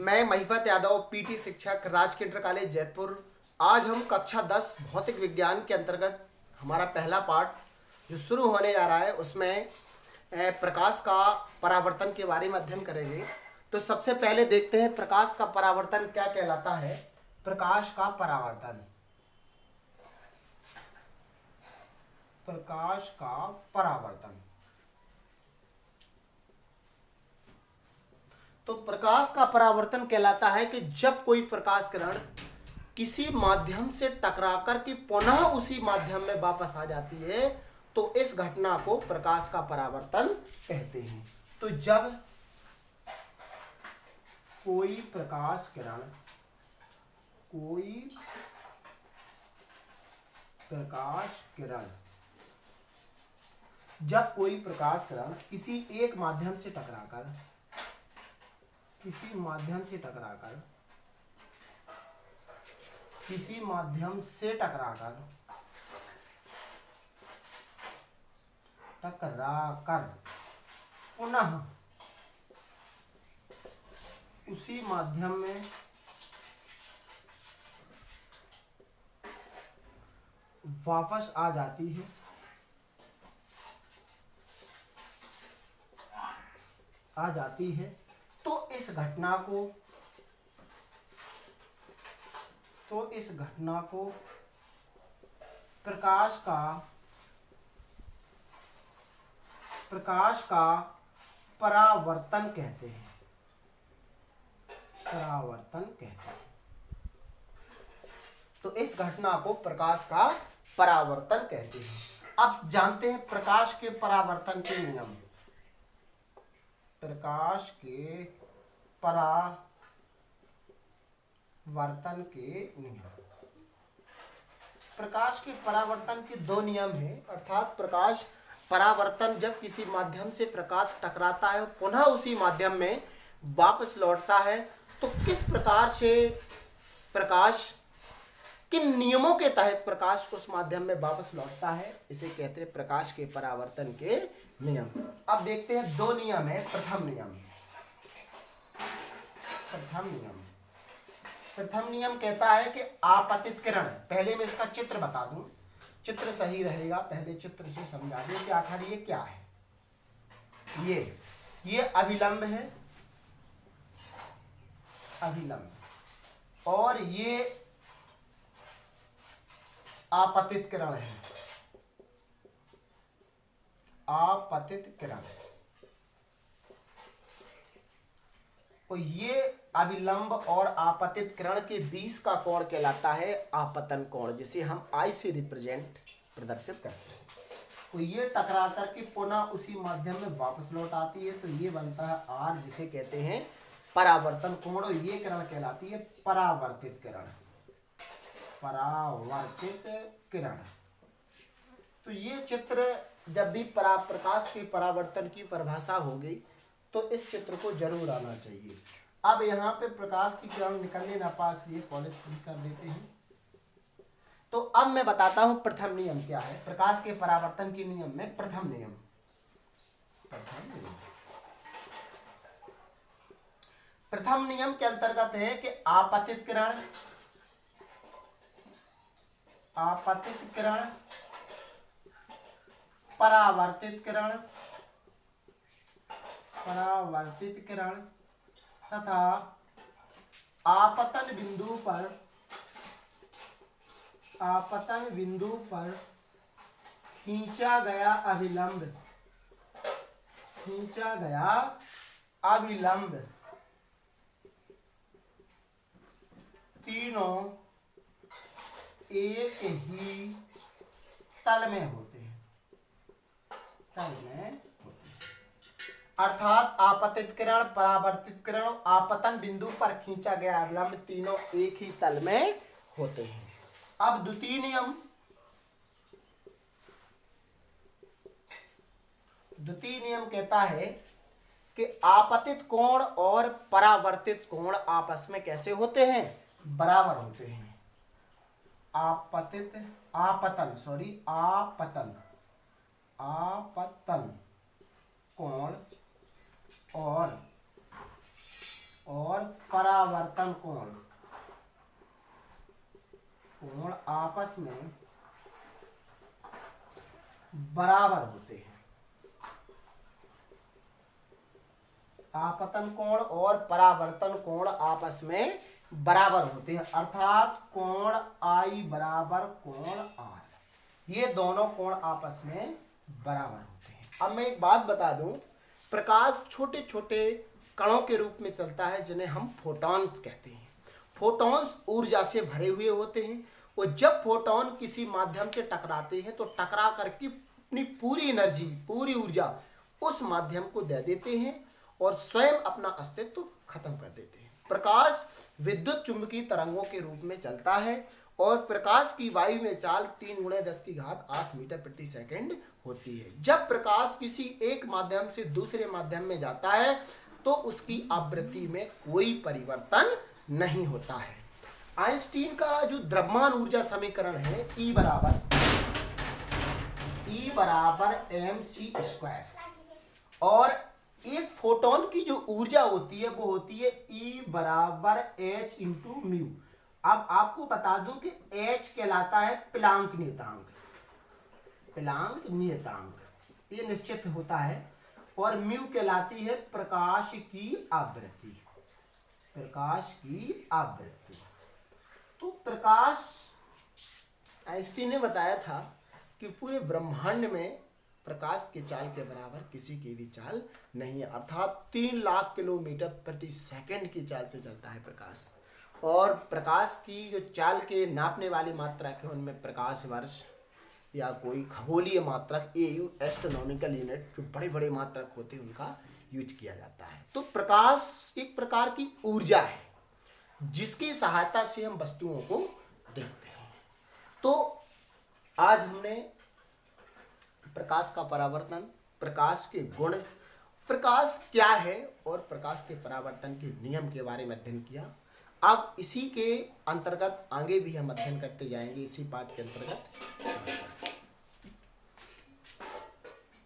मैं महिपत यादव, पीटी शिक्षक, राजकीय इंटर कॉलेज जयपुर। आज हम कक्षा 10 भौतिक विज्ञान के अंतर्गत हमारा पहला पाठ जो शुरू होने जा रहा है उसमें प्रकाश का परावर्तन के बारे में अध्ययन करेंगे। तो सबसे पहले देखते हैं प्रकाश का परावर्तन क्या कहलाता है। प्रकाश का परावर्तन, प्रकाश का परावर्तन। तो प्रकाश का परावर्तन कहलाता है कि जब कोई प्रकाश किरण किसी माध्यम से टकराकर के पुनः उसी माध्यम में वापस आ जाती है तो इस घटना को प्रकाश का परावर्तन कहते हैं। तो जब कोई प्रकाश किरण किसी एक माध्यम से टकराकर किसी माध्यम से टकराकर पुनः उसी माध्यम में वापस आ जाती है तो इस घटना को प्रकाश का परावर्तन कहते हैं। तो इस घटना को प्रकाश का परावर्तन कहते हैं। अब जानते हैं प्रकाश के परावर्तन के नियम। प्रकाश के परावर्तन के दो नियम हैं। अर्थात प्रकाश परावर्तन जब किसी माध्यम से प्रकाश टकराता है पुनः उसी माध्यम में वापस लौटता है तो किस प्रकार से प्रकाश, किन नियमों के तहत प्रकाश उस माध्यम में वापस लौटता है, इसे कहते हैं प्रकाश के परावर्तन के नियम। अब देखते हैं दो नियम है। प्रथम नियम कहता है कि आपतित किरण, पहले मैं इसका चित्र बता दूं, चित्र सही रहेगा, पहले चित्र से समझा दें कि आखिर ये क्या है। ये अभिलंब है, और ये आपतित किरण है। तो ये अभिलंब और आपतित किरण के बीच का कोण कहलाता है आपतन कोण, जिसे हम आई से प्रदर्शित करते हैं। तो ये टकरा करके पुनः उसी माध्यम में वापस लौट आती है तो ये बनता है आर, जिसे कहते हैं परावर्तन कोण। और ये किरण कहलाती है परावर्तित किरण। तो ये चित्र जब भी प्रकाश के परावर्तन की परिभाषा होगी तो इस चित्र को जरूर आना चाहिए। अब यहाँ पे प्रकाश की किरण निकलने ना पास, ये पॉलिश कर देते हैं। तो अब मैं बताता हूं प्रथम नियम क्या है। प्रकाश के परावर्तन के नियम में प्रथम नियम के अंतर्गत है कि आपतित किरण परावर्तित किरण तथा आपतन बिंदु पर खींचा गया अभिलंब तीनों एक ही तल में होते हैं। अर्थात आपतित किरण, परावर्तित किरण, आपतन बिंदु पर खींचा गया अभिलंब तीनों एक ही तल में होते हैं। अब द्वितीय नियम कहता है कि आपतित कोण और परावर्तित कोण आपस में कैसे होते हैं, बराबर होते हैं। आपतन कोण और परावर्तन कोण आपस में बराबर होते हैं। आपतन कोण और परावर्तन कोण आपस में बराबर होते हैं, अर्थात कोण I बराबर कोण R, ये दोनों कोण आपस में बराबर होते हैं। अब मैं एक बात बता दूं, प्रकाश छोटे छोटे कणों के रूप में चलता है जिन्हें हम फोटॉन्स कहते हैं। फोटॉन्स ऊर्जा से भरे हुए होते हैं और जब फोटॉन किसी माध्यम से टकराते हैं तो टकरा करके अपनी पूरी एनर्जी, पूरी ऊर्जा उस माध्यम को दे देते हैं और स्वयं अपना अस्तित्व खत्म कर देते हैं। प्रकाश विद्युत चुंबकीय तरंगों के रूप में चलता है और प्रकाश की वायु में चाल 3 × 10⁸ मीटर प्रति सेकंड होती है। जब प्रकाश किसी एक माध्यम से दूसरे माध्यम में जाता है तो उसकी आवृत्ति में कोई परिवर्तन नहीं होता है। आइंस्टीन का जो द्रव्यमान ऊर्जा समीकरण है E बराबर mc², और एक फोटोन की जो ऊर्जा होती है वो होती है E बराबर h × म्यू। अब आपको बता दूं कि h कहलाता है प्लांक नियतांक, ये निश्चित होता है, और म्यू कहलाती है प्रकाश की आवृत्ति। तो प्रकाश, आइंस्टीन ने बताया था कि पूरे ब्रह्मांड में प्रकाश के चाल के बराबर किसी की भी चाल नहीं है, अर्थात 3 लाख किलोमीटर प्रति सेकंड की चाल से चलता है प्रकाश। और प्रकाश की जो चाल के नापने वाली मात्रक है उनमें प्रकाश वर्ष या कोई खगोलीय मात्रक AU एस्ट्रोनॉमिकल यूनिट, जो बड़े बड़े मात्रक होते हैं उनका यूज किया जाता है। तो प्रकाश एक प्रकार की ऊर्जा है जिसकी सहायता से हम वस्तुओं को देखते हैं। तो आज हमने प्रकाश का परावर्तन, प्रकाश के गुण, प्रकाश क्या है और प्रकाश के परावर्तन के नियम के बारे में अध्ययन किया। अब इसी के अंतर्गत आगे भी हम अध्ययन करते जाएंगे, इसी पाठ के अंतर्गत।